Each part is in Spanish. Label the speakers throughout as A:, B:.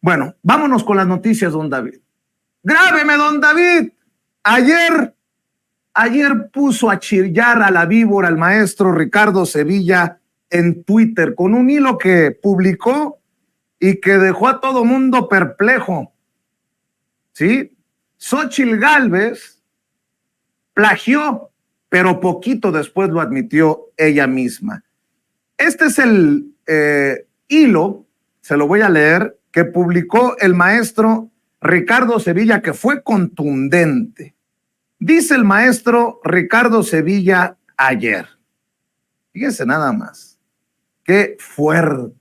A: Bueno, vámonos con las noticias, don David. Grábeme, don David. Ayer puso a chillar a la víbora el maestro Ricardo Sevilla en Twitter con un hilo que publicó y que dejó a todo mundo perplejo. ¿Sí? Xóchitl Gálvez plagió, pero poquito después lo admitió ella misma. Este es el hilo, se lo voy a leer, que publicó el maestro Ricardo Sevilla, que fue contundente. Dice el maestro Ricardo Sevilla ayer. Fíjense nada más. Qué fuerte,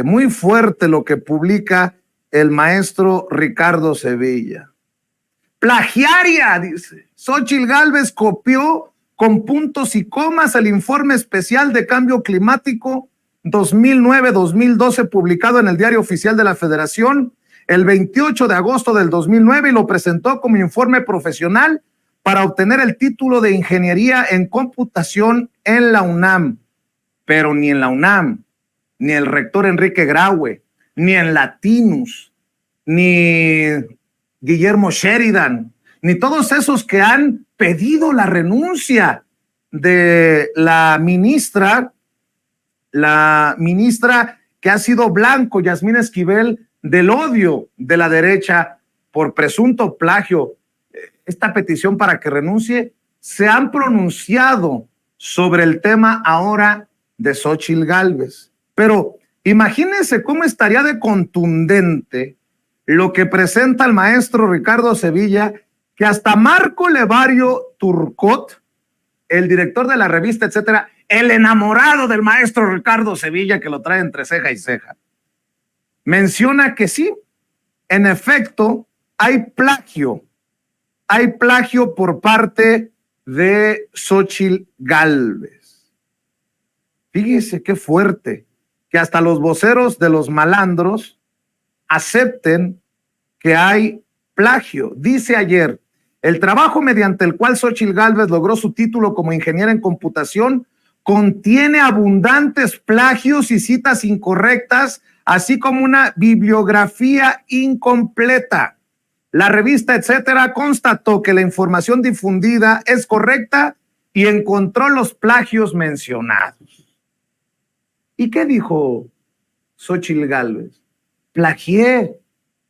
A: muy fuerte lo que publica el maestro Ricardo Sevilla. Plagiaria, dice. Xóchitl Gálvez copió con puntos y comas el informe especial de cambio climático 2009-2012 publicado en el Diario Oficial de la Federación el 28 de agosto del 2009 y lo presentó como informe profesional para obtener el título de Ingeniería en Computación en la UNAM. Pero ni en la UNAM, ni el rector Enrique Graue, ni en Latinus, ni Guillermo Sheridan, ni todos esos que han pedido la renuncia de la ministra que ha sido blanco, Yasmín Esquivel, del odio de la derecha por presunto plagio. Esta petición para que renuncie, se han pronunciado sobre el tema ahora de Xóchitl Gálvez. Pero imagínense cómo estaría de contundente lo que presenta el maestro Ricardo Sevilla, que hasta Marco Levario Turcot, el director de la revista, etcétera, el enamorado del maestro Ricardo Sevilla, que lo trae entre ceja y ceja, menciona que sí, en efecto, hay plagio por parte de Xóchitl Gálvez. Fíjese qué fuerte, que hasta los voceros de los malandros acepten que hay plagio. Dice ayer, el trabajo mediante el cual Xóchitl Gálvez logró su título como ingeniera en computación contiene abundantes plagios y citas incorrectas, así como una bibliografía incompleta. La revista, etcétera, constató que la información difundida es correcta y encontró los plagios mencionados. ¿Y qué dijo Xóchitl Gálvez? Plagié,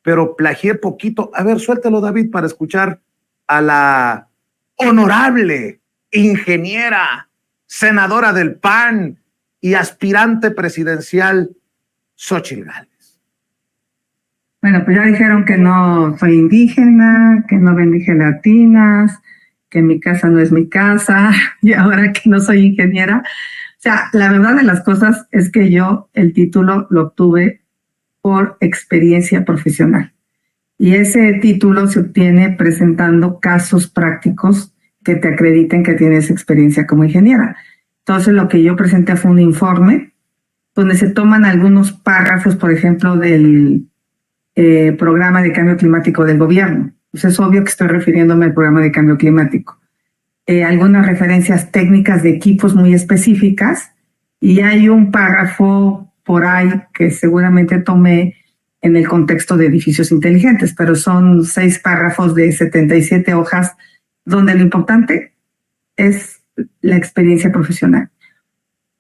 A: pero plagié poquito. A ver, suéltalo, David, para escuchar a la honorable ingeniera, senadora del PAN y aspirante presidencial Xóchitl Gálvez.
B: Bueno, pues ya dijeron que no soy indígena, que no vendí gelatinas, que mi casa no es mi casa, y ahora que no soy ingeniera. O sea, la verdad de las cosas es que yo el título lo obtuve por experiencia profesional. Y ese título se obtiene presentando casos prácticos que te acrediten que tienes experiencia como ingeniera. Entonces, lo que yo presenté fue un informe donde se toman algunos párrafos, por ejemplo, del programa de cambio climático del gobierno. Pues es obvio que estoy refiriéndome al programa de cambio climático. Algunas referencias técnicas de equipos muy específicas, y hay un párrafo por ahí que seguramente tomé en el contexto de edificios inteligentes, pero son 6 párrafos de 77 hojas, donde lo importante es la experiencia profesional.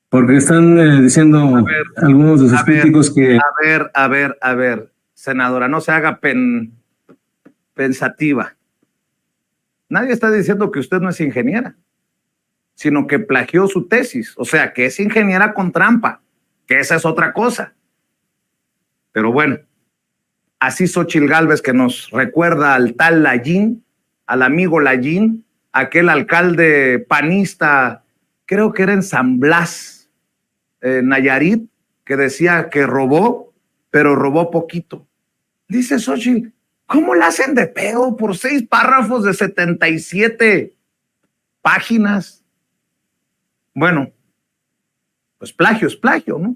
C: Porque están diciendo algunos de sus críticos que...
A: A ver, senadora, no se haga pensativa. Nadie está diciendo que usted no es ingeniera, sino que plagió su tesis, o sea, que es ingeniera con trampa, que esa es otra cosa. Pero bueno, así Xóchitl Gálvez, que nos recuerda al tal Layín, al amigo Layín, aquel alcalde panista, creo que era en San Blas, Nayarit, que decía que robó, pero robó poquito. Dice Xóchitl, ¿cómo la hacen de pedo por 6 párrafos de 77 páginas? Bueno, pues plagio es plagio, ¿no?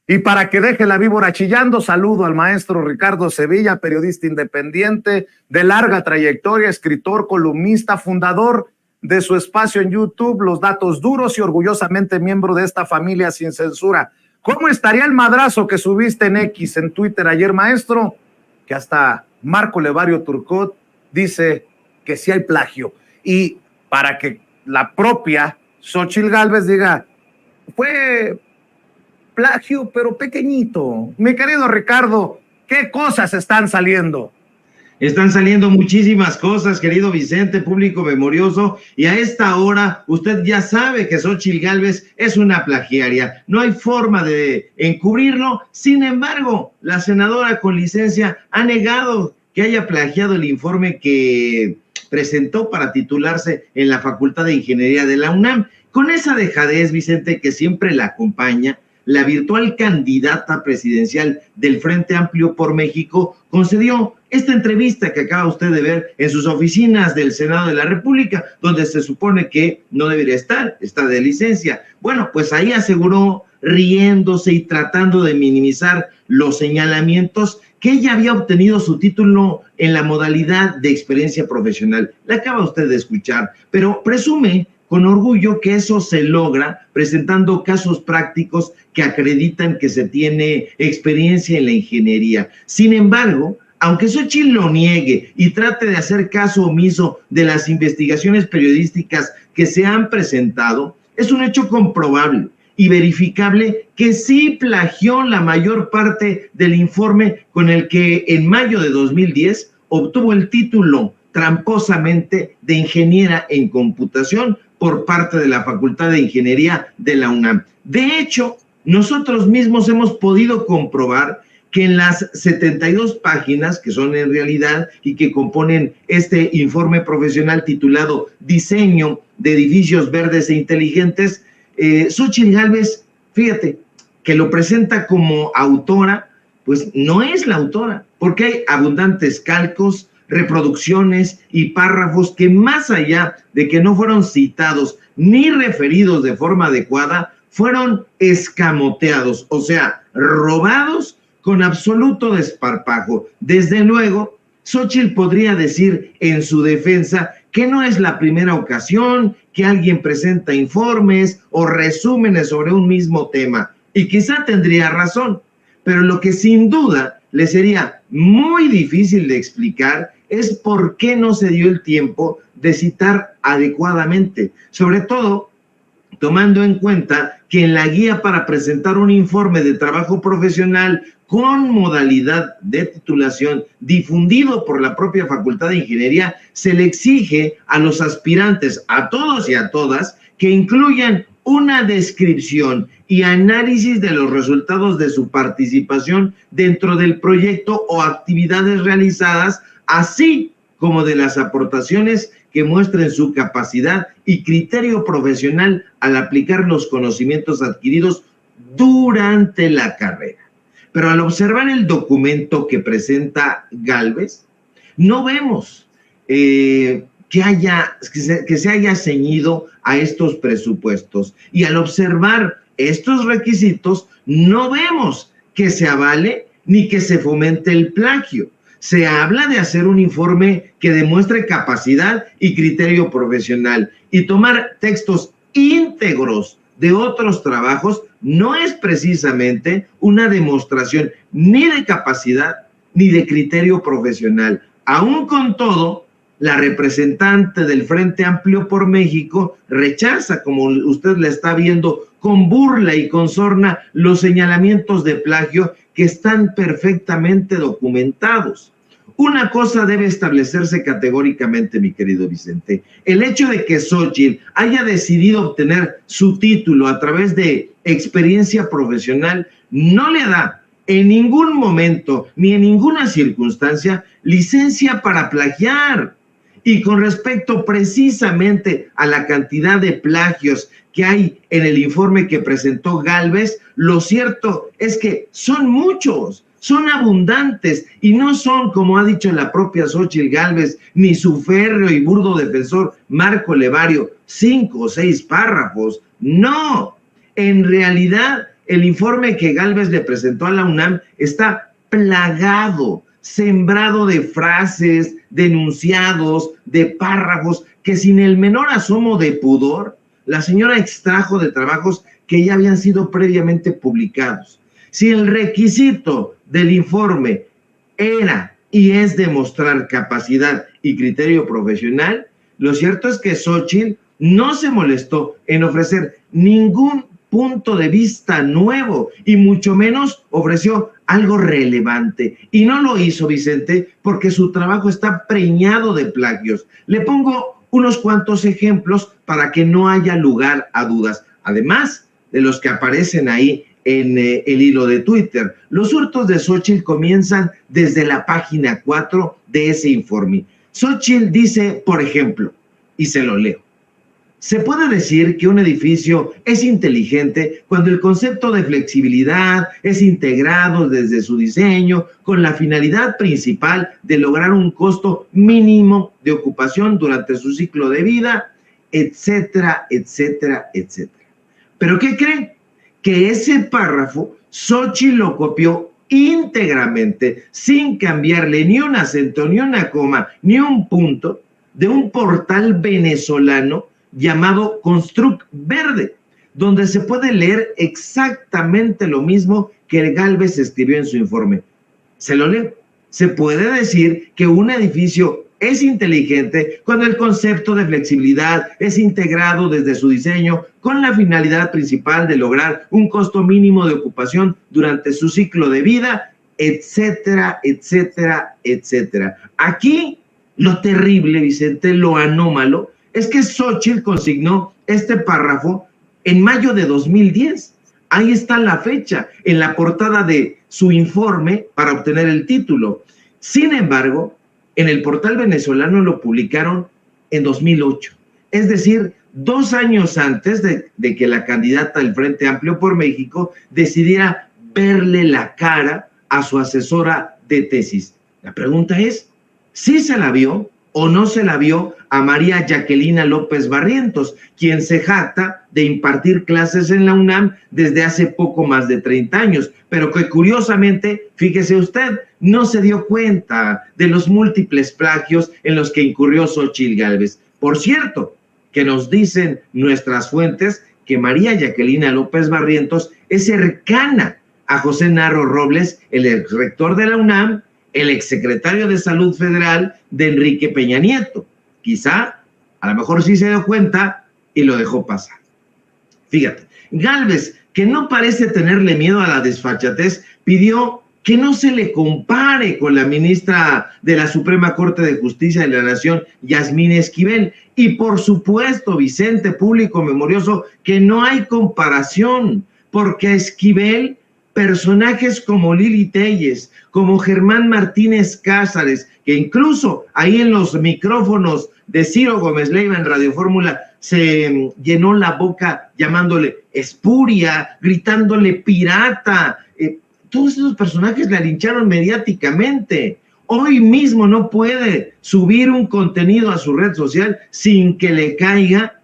A: Y para que deje la víbora chillando, saludo al maestro Ricardo Sevilla, periodista independiente de larga trayectoria, escritor, columnista, fundador de su espacio en YouTube, Los Datos Duros, y orgullosamente miembro de esta familia sin censura. ¿Cómo estaría el madrazo que subiste en X, en Twitter ayer, maestro? Que hasta Marco Levario Turcot dice que sí hay plagio. Y para que la propia Xóchitl Gálvez diga, fue plagio, pero pequeñito. Mi querido Ricardo, ¿qué cosas están saliendo?
D: Están saliendo muchísimas cosas, querido Vicente, público memorioso, y a esta hora usted ya sabe que Xóchitl Gálvez es una plagiaria. No hay forma de encubrirlo. Sin embargo, la senadora con licencia ha negado que haya plagiado el informe que presentó para titularse en la Facultad de Ingeniería de la UNAM. Con esa dejadez, Vicente, que siempre la acompaña, la virtual candidata presidencial del Frente Amplio por México concedió esta entrevista que acaba usted de ver en sus oficinas del Senado de la República, donde se supone que no debería estar, está de licencia. Bueno, pues ahí aseguró, riéndose y tratando de minimizar los señalamientos, que ella había obtenido su título en la modalidad de experiencia profesional. La acaba usted de escuchar, pero presume con orgullo que eso se logra presentando casos prácticos que acreditan que se tiene experiencia en la ingeniería. Sin embargo, aunque Xóchitl lo niegue y trate de hacer caso omiso de las investigaciones periodísticas que se han presentado, es un hecho comprobable y verificable que sí plagió la mayor parte del informe con el que en mayo de 2010 obtuvo el título tramposamente de ingeniera en computación por parte de la Facultad de Ingeniería de la UNAM. De hecho, nosotros mismos hemos podido comprobar que en las 72 páginas que son en realidad y que componen este informe profesional titulado Diseño de Edificios Verdes e Inteligentes, Xóchitl Gálvez, fíjate, que lo presenta como autora, pues no es la autora, porque hay abundantes calcos, reproducciones y párrafos que más allá de que no fueron citados ni referidos de forma adecuada, fueron escamoteados, o sea, robados con absoluto desparpajo. Desde luego, Xóchitl podría decir en su defensa que no es la primera ocasión que alguien presenta informes o resúmenes sobre un mismo tema, y quizá tendría razón, pero lo que sin duda le sería muy difícil de explicar es por qué no se dio el tiempo de citar adecuadamente, sobre todo tomando en cuenta que en la guía para presentar un informe de trabajo profesional con modalidad de titulación difundido por la propia Facultad de Ingeniería, se le exige a los aspirantes, a todos y a todas, que incluyan una descripción y análisis de los resultados de su participación dentro del proyecto o actividades realizadas, así como de las aportaciones que muestren su capacidad y criterio profesional al aplicar los conocimientos adquiridos durante la carrera. Pero al observar el documento que presenta Gálvez, no vemos que se haya ceñido a estos presupuestos. Y al observar estos requisitos, no vemos que se avale ni que se fomente el plagio. Se habla de hacer un informe que demuestre capacidad y criterio profesional, y tomar textos íntegros de otros trabajos no es precisamente una demostración ni de capacidad ni de criterio profesional. Aún con todo, la representante del Frente Amplio por México rechaza, como usted la está viendo, con burla y con sorna, los señalamientos de plagio que están perfectamente documentados. Una cosa debe establecerse categóricamente, mi querido Vicente. El hecho de que Xóchitl haya decidido obtener su título a través de experiencia profesional no le da en ningún momento ni en ninguna circunstancia licencia para plagiar. Y con respecto precisamente a la cantidad de plagios que hay en el informe que presentó Gálvez, lo cierto es que son muchos, son abundantes, y no son, como ha dicho la propia Xóchitl Gálvez, ni su férreo y burdo defensor Marco Levario, 5 o 6 párrafos. No, en realidad el informe que Gálvez le presentó a la UNAM está plagado, sembrado de frases, de enunciados, de párrafos que sin el menor asomo de pudor, la señora extrajo de trabajos que ya habían sido previamente publicados. Si el requisito del informe era y es demostrar capacidad y criterio profesional, lo cierto es que Xóchitl no se molestó en ofrecer ningún punto de vista nuevo y mucho menos ofreció algo relevante. Y no lo hizo, Vicente, porque su trabajo está preñado de plagios. Le pongo unos cuantos ejemplos para que no haya lugar a dudas, además de los que aparecen ahí en el hilo de Twitter. Los hurtos de Xóchitl comienzan desde la página 4 de ese informe. Xóchitl dice, por ejemplo, y se lo leo: se puede decir que un edificio es inteligente cuando el concepto de flexibilidad es integrado desde su diseño con la finalidad principal de lograr un costo mínimo de ocupación durante su ciclo de vida, etcétera, etcétera, etcétera. ¿Pero qué creen? Que ese párrafo Xóchitl lo copió íntegramente, sin cambiarle ni un acento, ni una coma, ni un punto, de un portal venezolano llamado Construct Verde, donde se puede leer exactamente lo mismo que Gálvez escribió en su informe. Se lo leo. Se puede decir que un edificio es inteligente cuando el concepto de flexibilidad es integrado desde su diseño con la finalidad principal de lograr un costo mínimo de ocupación durante su ciclo de vida, etcétera, etcétera, etcétera. Aquí lo terrible, Vicente, lo anómalo, es que Xóchitl consignó este párrafo en mayo de 2010. Ahí está la fecha, en la portada de su informe para obtener el título. Sin embargo, en el portal venezolano lo publicaron en 2008. Es decir, 2 años antes de que la candidata del Frente Amplio por México decidiera verle la cara a su asesora de tesis. La pregunta es, ¿sí se la vio o no se la vio a María Jacquelina López Barrientos, quien se jacta de impartir clases en la UNAM desde hace poco más de 30 años, pero que curiosamente, fíjese usted, no se dio cuenta de los múltiples plagios en los que incurrió Xóchitl Gálvez? Por cierto, que nos dicen nuestras fuentes que María Jacquelina López Barrientos es cercana a José Narro Robles, el exrector de la UNAM, el exsecretario de Salud Federal de Enrique Peña Nieto. Quizá, a lo mejor sí se dio cuenta y lo dejó pasar. Fíjate, Gálvez, que no parece tenerle miedo a la desfachatez, pidió que no se le compare con la ministra de la Suprema Corte de Justicia de la Nación, Yasmín Esquivel. Y por supuesto, Vicente, público memorioso, que no hay comparación, porque a Esquivel, personajes como Lili Téllez, como Germán Martínez Cázares, que incluso ahí en los micrófonos de Ciro Gómez Leiva en Radio Fórmula se llenó la boca llamándole espuria, gritándole pirata. Todos esos personajes la lincharon mediáticamente. Hoy mismo no puede subir un contenido a su red social sin que le caiga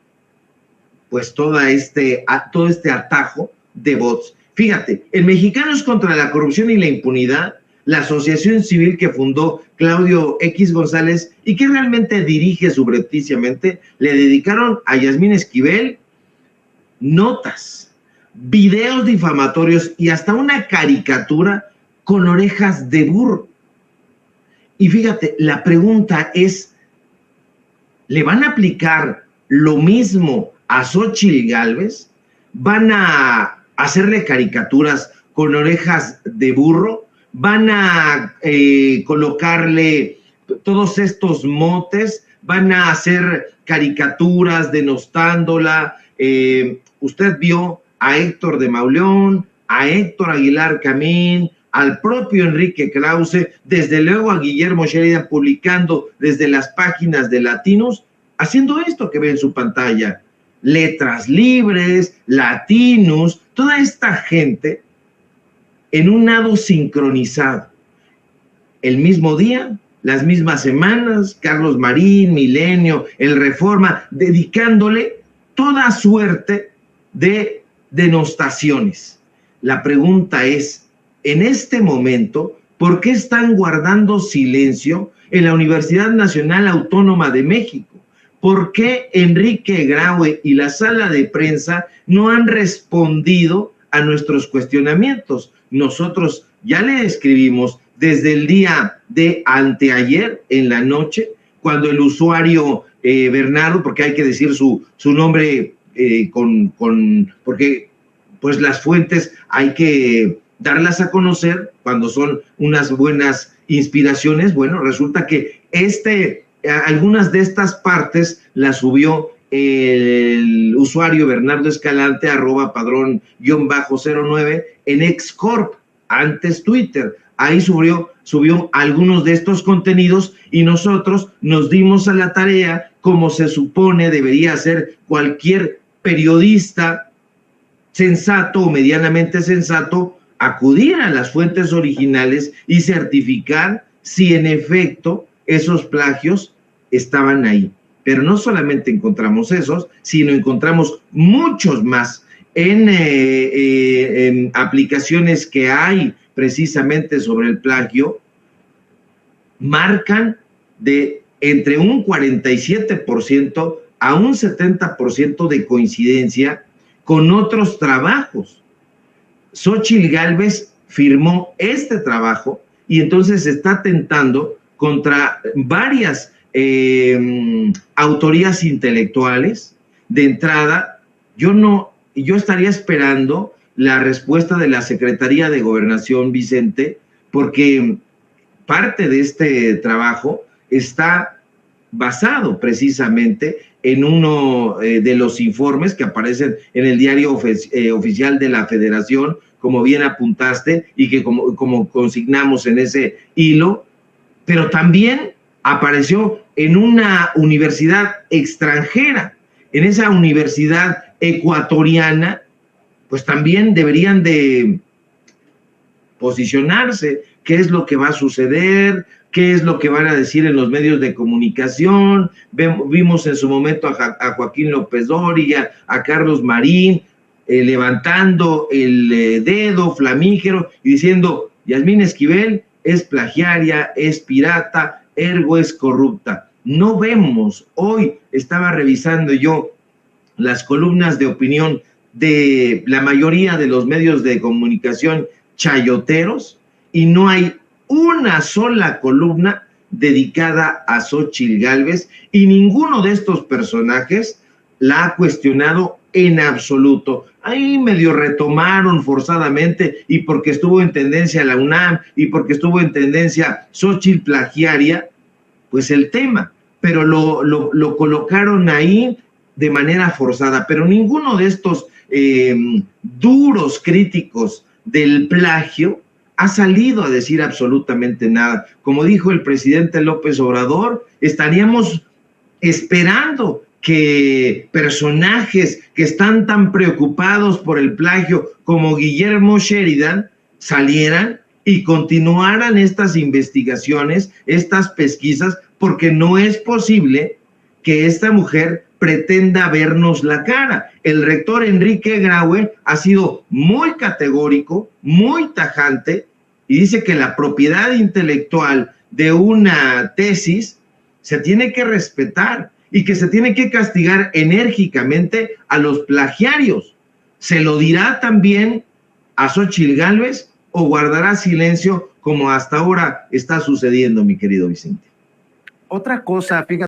D: pues todo este atajo de bots. Fíjate, en Mexicanos contra la Corrupción y la Impunidad, la asociación civil que fundó Claudio X González y que realmente dirige subrepticiamente, le dedicaron a Yasmín Esquivel notas, videos difamatorios y hasta una caricatura con orejas de burro. Y fíjate, la pregunta es, ¿le van a aplicar lo mismo a Xóchitl Gálvez? ¿Van a hacerle caricaturas con orejas de burro? ¿Van a colocarle todos estos motes? ¿Van a hacer caricaturas denostándola? Usted vio a Héctor de Mauleón, a Héctor Aguilar Camín, al propio Enrique Krause, desde luego a Guillermo Sheridan publicando desde las páginas de Latinos, haciendo esto que ve en su pantalla. Letras Libres, Latinos, toda esta gente en un nado sincronizado. El mismo día, las mismas semanas, Carlos Marín, Milenio, El Reforma, dedicándole toda suerte de denostaciones. La pregunta es, en este momento, ¿por qué están guardando silencio en la Universidad Nacional Autónoma de México? ¿por qué Enrique Graue y la sala de prensa no han respondido a nuestros cuestionamientos? Nosotros ya le escribimos desde el día de anteayer en la noche, cuando el usuario Bernardo, porque hay que decir su nombre porque pues las fuentes hay que darlas a conocer cuando son unas buenas inspiraciones. Bueno, resulta que algunas de estas partes las subió el usuario Bernardo Escalante, @padrón_09 en Xcorp, antes Twitter. Ahí subió algunos de estos contenidos y nosotros nos dimos a la tarea, como se supone debería hacer cualquier periodista sensato o medianamente sensato, acudir a las fuentes originales y certificar si en efecto esos plagios estaban ahí. Pero no solamente encontramos esos, sino encontramos muchos más en aplicaciones que hay precisamente sobre el plagio. Marcan de entre un 47% a un 70% de coincidencia con otros trabajos. Xóchitl Gálvez firmó este trabajo y entonces está atentando contra varias autorías intelectuales. De entrada, yo estaría esperando la respuesta de la Secretaría de Gobernación, Vicente, porque parte de este trabajo está basado precisamente en uno de los informes que aparecen en el diario oficial de la Federación, como bien apuntaste, y que como consignamos en ese hilo, pero también apareció en una universidad extranjera, en esa universidad ecuatoriana. Pues también deberían de posicionarse, qué es lo que va a suceder, qué es lo que van a decir en los medios de comunicación. Vimos en su momento a Joaquín López Dóriga, a Carlos Marín, levantando el dedo flamígero y diciendo: Yasmín Esquivel es plagiaria, es pirata, ergo es corrupta. No vemos, hoy estaba revisando yo las columnas de opinión de la mayoría de los medios de comunicación chayoteros y no hay una sola columna dedicada a Xóchitl Gálvez y ninguno de estos personajes la ha cuestionado en absoluto. Ahí medio retomaron forzadamente, y porque estuvo en tendencia la UNAM y porque estuvo en tendencia Xóchitl plagiaria, pues el tema, pero lo colocaron ahí de manera forzada. Pero ninguno de estos duros críticos del plagio ha salido a decir absolutamente nada. Como dijo el presidente López Obrador, estaríamos esperando que personajes que están tan preocupados por el plagio como Guillermo Sheridan salieran y continuaran estas investigaciones, estas pesquisas, porque no es posible que esta mujer pretenda vernos la cara. El rector Enrique Graue ha sido muy categórico, muy tajante, y dice que la propiedad intelectual de una tesis se tiene que respetar y que se tiene que castigar enérgicamente a los plagiarios. ¿Se lo dirá también a Xóchitl Gálvez o guardará silencio como hasta ahora está sucediendo, mi querido Vicente?
A: Otra cosa, fíjate.